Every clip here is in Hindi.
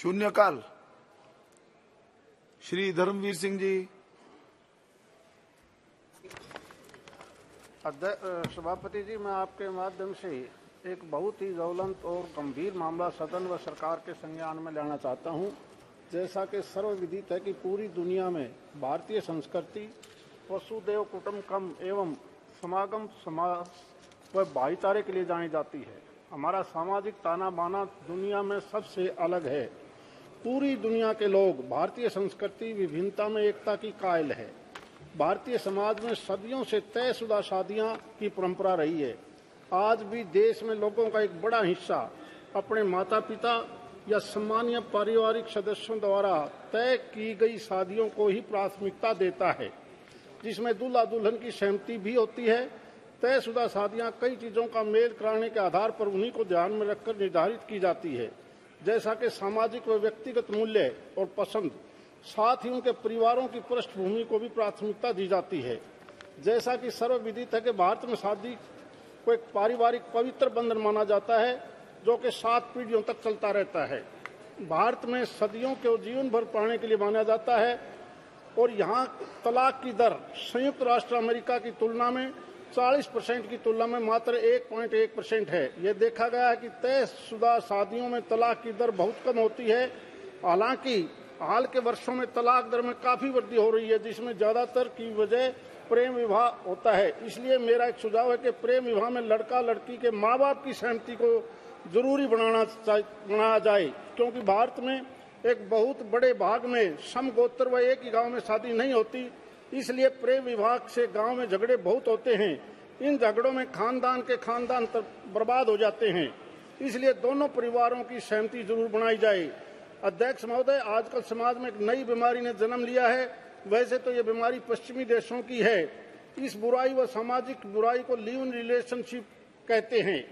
शून्यकाल श्री धर्मवीर सिंह जी। सभापति जी, मैं आपके माध्यम से एक बहुत ही ज्वलंत और गंभीर मामला सदन व सरकार के संज्ञान में लाना चाहता हूं। जैसा कि सर्वविदित है कि पूरी दुनिया में भारतीय संस्कृति वसुदैव कुटुंबकम एवं समागम समाज व भाईचारे के लिए जानी जाती है। हमारा सामाजिक ताना बाना दुनिया में सबसे अलग है। पूरी दुनिया के लोग भारतीय संस्कृति विभिन्नता में एकता की कायल है। भारतीय समाज में सदियों से तयशुदा शादियां की परंपरा रही है। आज भी देश में लोगों का एक बड़ा हिस्सा अपने माता पिता या सम्मानीय पारिवारिक सदस्यों द्वारा तय की गई शादियों को ही प्राथमिकता देता है, जिसमें दूल्हा दुल्हन की सहमति भी होती है। तयशुदा शादियां कई चीजों का मेल कराने के आधार पर उन्हीं को ध्यान में रखकर निर्धारित की जाती है, जैसा कि सामाजिक व व्यक्तिगत मूल्य और पसंद, साथ ही उनके परिवारों की पृष्ठभूमि को भी प्राथमिकता दी जाती है। जैसा कि सर्वविदित है कि भारत में शादी को एक पारिवारिक पवित्र बंधन माना जाता है, जो कि 7 पीढ़ियों तक चलता रहता है। भारत में सदियों के जीवन भर पाने के लिए माना जाता है और यहाँ तलाक की दर संयुक्त राष्ट्र अमेरिका की तुलना में 40% की तुलना में मात्र 1.1% है। यह देखा गया है कि तयशुदा शादियों में तलाक की दर बहुत कम होती है। हालांकि हाल के वर्षों में तलाक दर में काफी वृद्धि हो रही है, जिसमें ज्यादातर की वजह प्रेम विवाह होता है। इसलिए मेरा एक सुझाव है कि प्रेम विवाह में लड़का लड़की के माँ बाप की सहमति को जरूरी बनाया जाए, क्योंकि भारत में एक बहुत बड़े भाग में समगोत्र व एक ही गांव में शादी नहीं होती। इसलिए प्रेम विवाह से गांव में झगड़े बहुत होते हैं। इन झगड़ों में खानदान के खानदान बर्बाद हो जाते हैं। इसलिए दोनों परिवारों की सहमति जरूर बनाई जाए। अध्यक्ष महोदय, आजकल समाज में एक नई बीमारी ने जन्म लिया है। वैसे तो ये बीमारी पश्चिमी देशों की है। इस बुराई व सामाजिक बुराई को लिव इन रिलेशनशिप कहते हैं।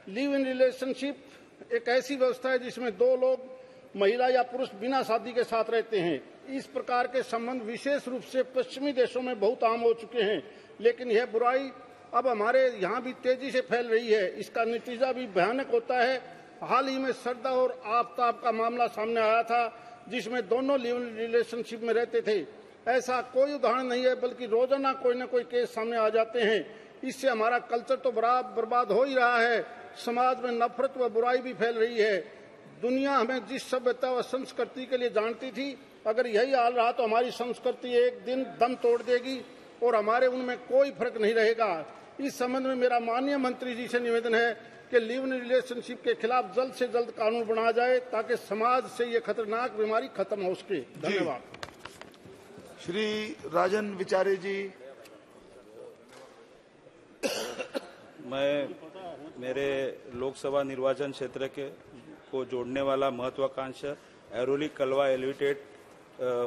लिव इन रिलेशनशिप एक ऐसी व्यवस्था है जिसमें 2 लोग, महिला या पुरुष, बिना शादी के साथ रहते हैं। इस प्रकार के संबंध विशेष रूप से पश्चिमी देशों में बहुत आम हो चुके हैं, लेकिन यह बुराई अब हमारे यहाँ भी तेजी से फैल रही है। इसका नतीजा भी भयानक होता है। हाल ही में सरदा और आफ्ताब का मामला सामने आया था, जिसमें दोनों लिव इन रिलेशनशिप में रहते थे। ऐसा कोई उदाहरण नहीं है, बल्कि रोजाना कोई न कोई केस सामने आ जाते हैं। इससे हमारा कल्चर तो बर्बाद हो ही रहा है, समाज में नफरत व बुराई भी फैल रही है। दुनिया हमें जिस सभ्यता व संस्कृति के लिए जानती थी, अगर यही हाल रहा तो हमारी संस्कृति एक दिन दम तोड़ देगी और हमारे उनमें कोई फर्क नहीं रहेगा। इस संबंध में मेरा माननीय मंत्री जी से निवेदन है कि लिव इन रिलेशनशिप के खिलाफ जल्द से जल्द कानून बनाया जाए, ताकि समाज से ये खतरनाक बीमारी खत्म हो सके। धन्यवाद। श्री राजन विचारे जी। मैं मेरे लोकसभा निर्वाचन क्षेत्र के को जोड़ने वाला महत्वाकांक्षी ऐरोली कलवा एलिवेटेड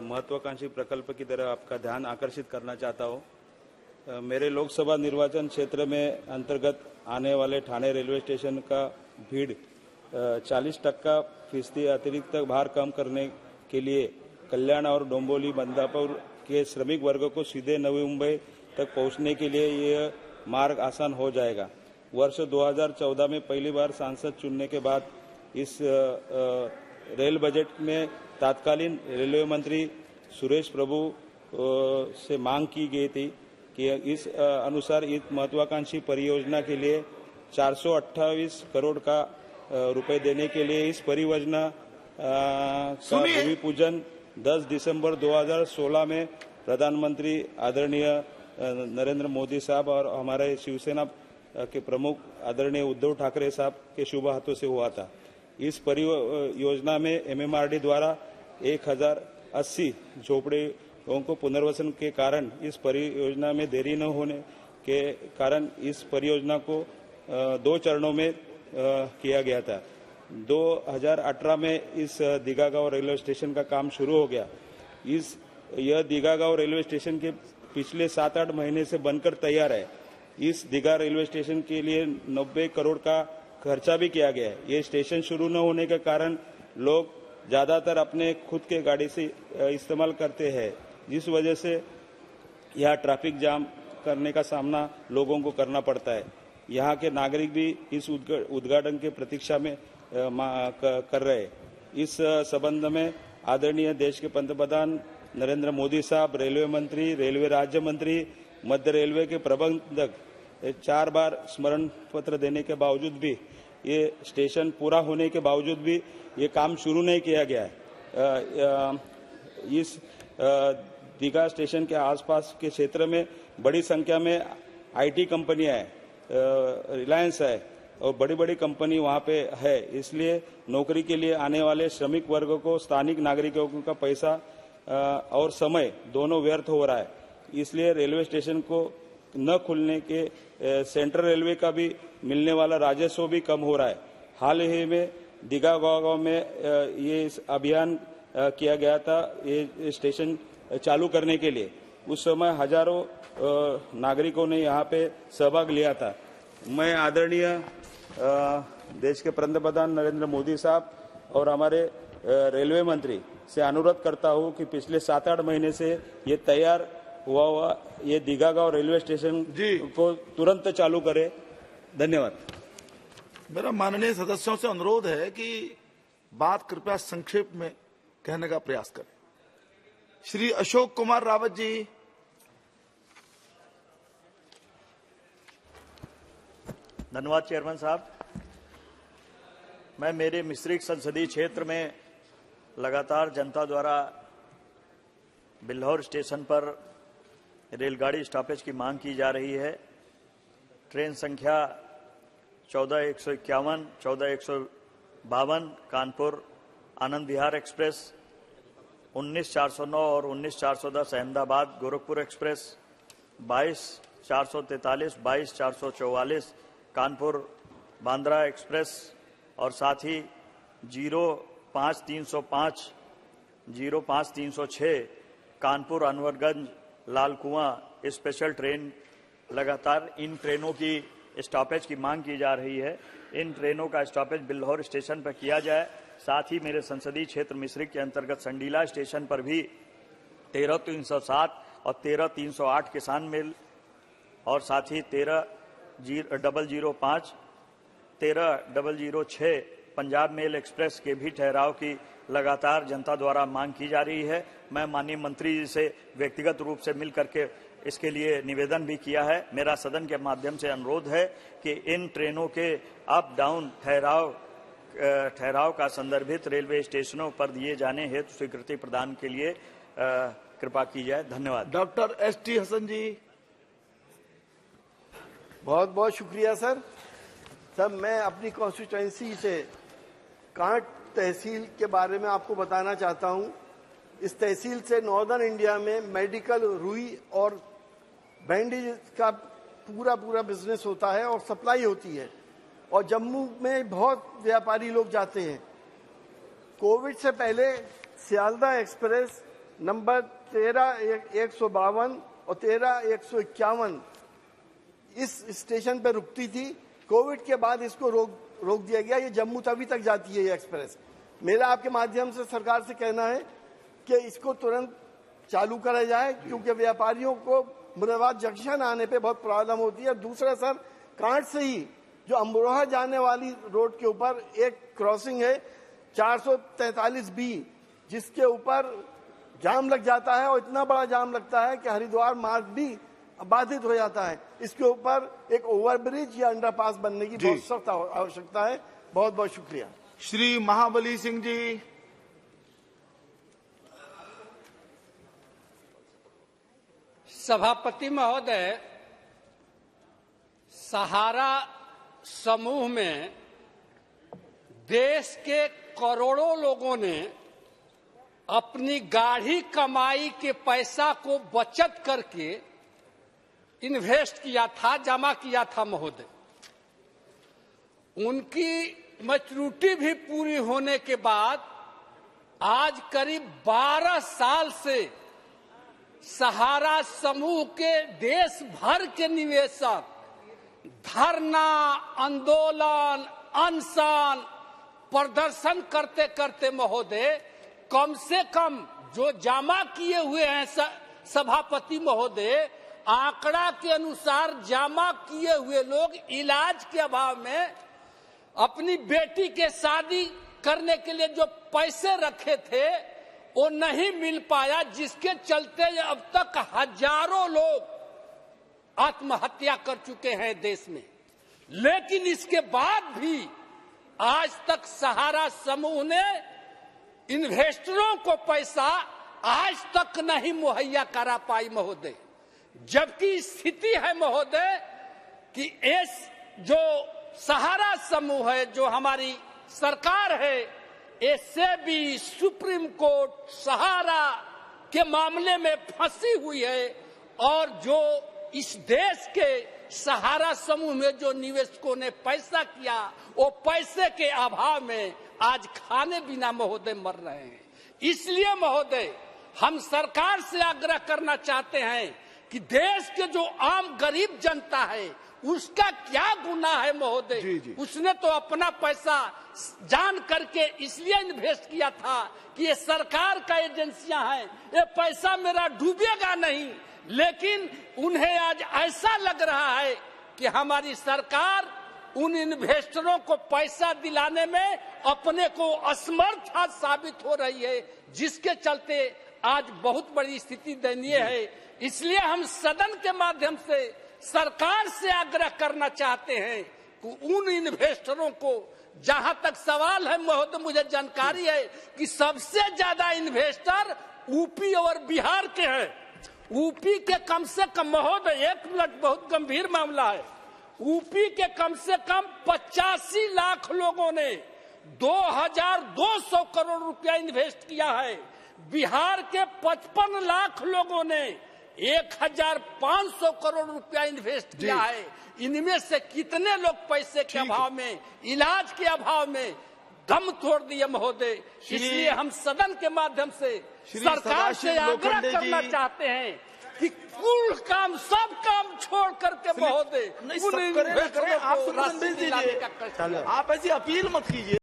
महत्वाकांक्षी प्रकल्प की तरफ आपका ध्यान आकर्षित करना चाहता हूं। मेरे लोकसभा निर्वाचन क्षेत्र में अंतर्गत आने वाले ठाणे रेलवे स्टेशन का भीड़ 40% अतिरिक्त भार कम करने के लिए कल्याण और डोंबिवली बंदापुर के श्रमिक वर्ग को सीधे नवी मुंबई तक पहुंचने के लिए यह मार्ग आसान हो जाएगा। वर्ष 2014 में पहली बार सांसद चुनने के बाद इस रेल बजट में तत्कालीन रेलवे मंत्री सुरेश प्रभु से मांग की गई थी कि इस अनुसार इस महत्वाकांक्षी परियोजना के लिए 428 करोड़ का रुपए देने के लिए इस परियोजना का भूमि पूजन 10 दिसंबर 2016 में प्रधानमंत्री आदरणीय नरेंद्र मोदी साहब और हमारे शिवसेना के प्रमुख आदरणीय उद्धव ठाकरे साहब के शुभ हाथों से हुआ था। इस परियोजना में एमएमआरडी द्वारा 1080 झोपड़ियों को पुनर्वसन के कारण इस परियोजना में देरी न होने के कारण इस परियोजना को 2 चरणों में किया गया था। 2018 में इस दीघा गांव रेलवे स्टेशन का काम शुरू हो गया। यह दीघा गांव रेलवे स्टेशन के पिछले 7-8 महीने से बनकर तैयार है। इस दीघा रेलवे स्टेशन के लिए 90 करोड़ का खर्चा भी किया गया है। ये स्टेशन शुरू न होने के कारण लोग ज्यादातर अपने खुद के गाड़ी से इस्तेमाल करते हैं, जिस वजह से यह ट्रैफिक जाम करने का सामना लोगों को करना पड़ता है। यहाँ के नागरिक भी इस उद्घाटन के प्रतीक्षा में कर रहे हैं। इस संबंध में आदरणीय देश के पंतप्रधान नरेंद्र मोदी साहब, रेलवे मंत्री, रेलवे राज्य मंत्री, मध्य रेलवे के प्रबंधक 4 बार स्मरण पत्र देने के बावजूद भी, ये स्टेशन पूरा होने के बावजूद भी ये काम शुरू नहीं किया गया है। इस दीघा स्टेशन के आसपास के क्षेत्र में बड़ी संख्या में आईटी कंपनियां हैं, रिलायंस है और बड़ी बड़ी कंपनी वहां पे है। इसलिए नौकरी के लिए आने वाले श्रमिक वर्ग को, स्थानिक नागरिकों का पैसा और समय दोनों व्यर्थ हो रहा है। इसलिए रेलवे स्टेशन को न खुलने के सेंट्रल रेलवे का भी मिलने वाला राजस्व भी कम हो रहा है। हाल ही में दीघा गांव में ये अभियान किया गया था, ये स्टेशन चालू करने के लिए। उस समय हजारों नागरिकों ने यहाँ पे सहभाग लिया था। मैं आदरणीय देश के पंतप्रधान नरेंद्र मोदी साहब और हमारे रेलवे मंत्री से अनुरोध करता हूँ कि पिछले 7-8 महीने से ये तैयार हुआ ये दीघा गांव रेलवे स्टेशन को तुरंत चालू करे। धन्यवाद। मेरा माननीय सदस्यों से अनुरोध है कि बात कृपया संक्षेप में कहने का प्रयास करें। श्री अशोक कुमार रावत जी। धन्यवाद चेयरमैन साहब। मैं मेरे मिश्रिक संसदीय क्षेत्र में लगातार जनता द्वारा बिल्हौर स्टेशन पर रेलगाड़ी स्टॉपेज की मांग की जा रही है। ट्रेन संख्या 14-151, 14-152 कानपुर आनंद विहार एक्सप्रेस, 19-409 और 19-410 अहमदाबाद गोरखपुर एक्सप्रेस, 22-443, 22-444 कानपुर बांद्रा एक्सप्रेस और साथ ही 05-305, 05-306 कानपुर अनवरगंज लाल कुआं स्पेशल ट्रेन। लगातार इन ट्रेनों की स्टॉपेज की मांग की जा रही है। इन ट्रेनों का स्टॉपेज बिल्हौर स्टेशन पर किया जाए। साथ ही मेरे संसदीय क्षेत्र मिश्रिक के अंतर्गत संडीला स्टेशन पर भी 13-307 और 13-308 किसान मेल और साथ ही 13-005, 13-006 पंजाब मेल एक्सप्रेस के भी ठहराव की लगातार जनता द्वारा मांग की जा रही है। मैं माननीय मंत्री जी से व्यक्तिगत रूप से मिल करके इसके लिए निवेदन भी किया है। मेरा सदन के माध्यम से अनुरोध है कि इन ट्रेनों के अप डाउन ठहराव का संदर्भित रेलवे स्टेशनों पर दिए जाने हेतु स्वीकृति प्रदान के लिए कृपा की जाए। धन्यवाद। Doctor S T. हसन जी। बहुत बहुत शुक्रिया सर। मैं अपनी कॉन्स्टिट्यूएंसी से कांट तहसील के बारे में आपको बताना चाहता हूं। इस तहसील से नॉर्दर्न इंडिया में मेडिकल, रुई और बैंडेज का पूरा बिजनेस होता है और सप्लाई होती है और जम्मू में बहुत व्यापारी लोग जाते हैं। कोविड से पहले सियालदा एक्सप्रेस नंबर 13-152 और 13-151 इस स्टेशन पर रुकती थी। कोविड के बाद इसको रोक दिया गया। ये जम्मू तवी तक जाती है ये एक्सप्रेस। मेरा आपके माध्यम से सरकार से कहना है कि इसको तुरंत चालू करा जाए क्योंकि व्यापारियों को मुरादाबाद जंक्शन आने पे बहुत प्रॉब्लम होती है। दूसरा सर, कांट से ही जो अमरोहा जाने वाली रोड के ऊपर एक क्रॉसिंग है 443B जिसके ऊपर जाम लग जाता है और इतना बड़ा जाम लगता है कि हरिद्वार मार्ग भी बाधित हो जाता है। इसके ऊपर एक ओवरब्रिज या अंडरपास बनने की बहुत सख्त आवश्यकता है। बहुत बहुत शुक्रिया। श्री महाबली सिंह जी। सभापति महोदय, सहारा समूह में देश के करोड़ों लोगों ने अपनी गाढ़ी कमाई के पैसा को बचत करके इन्वेस्ट किया था, जमा किया था महोदय। उनकी मैच्योरिटी भी पूरी होने के बाद आज करीब 12 साल से सहारा समूह के देश भर के निवेशक धरना, आंदोलन, अनशन, प्रदर्शन करते करते महोदय कम से कम जो जमा किए हुए हैं सभापति महोदय, आंकड़ा के अनुसार जमा किए हुए लोग इलाज के अभाव में अपनी बेटी के शादी करने के लिए जो पैसे रखे थे वो नहीं मिल पाया, जिसके चलते अब तक हजारों लोग आत्महत्या कर चुके हैं देश में। लेकिन इसके बाद भी आज तक सहारा समूह ने इन्वेस्टरों को पैसा आज तक नहीं मुहैया करा पाई महोदय। जबकि स्थिति है महोदय कि इस जो सहारा समूह है, जो हमारी सरकार है, इससे भी सुप्रीम कोर्ट सहारा के मामले में फंसी हुई है। और जो इस देश के सहारा समूह में जो निवेशकों ने पैसा किया, वो पैसे के अभाव में आज खाने बिना महोदय मर रहे हैं। इसलिए महोदय हम सरकार से आग्रह करना चाहते हैं कि देश के जो आम गरीब जनता है उसका क्या गुनाह है महोदय। उसने तो अपना पैसा जान करके इसलिए इन्वेस्ट किया था कि ये सरकार का एजेंसियां हैं, ये पैसा मेरा डूबेगा नहीं। लेकिन उन्हें आज ऐसा लग रहा है कि हमारी सरकार उन इन्वेस्टरों को पैसा दिलाने में अपने को असमर्थ साबित हो रही है, जिसके चलते आज बहुत बड़ी स्थिति दयनीय है। इसलिए हम सदन के माध्यम से सरकार से आग्रह करना चाहते हैं कि उन इन्वेस्टरों को, जहां तक सवाल है महोदय, मुझे जानकारी है कि सबसे ज्यादा इन्वेस्टर यूपी और बिहार के हैं। यूपी के कम से कम महोदय, एक मिनट, बहुत गंभीर मामला है, यूपी के कम से कम 85 लाख लोगों ने 2200 करोड़ रुपया इन्वेस्ट किया है। बिहार के 55 लाख लोगों ने 1500 करोड़ रुपया इन्वेस्ट किया है। इनमें से कितने लोग पैसे के अभाव में, इलाज के अभाव में दम तोड़ दिए महोदय। इसलिए हम सदन के माध्यम से सरकार से आग्रह करना चाहते हैं कि कुल काम, सब काम छोड़ करके महोदय आप ऐसी अपील मत कीजिए।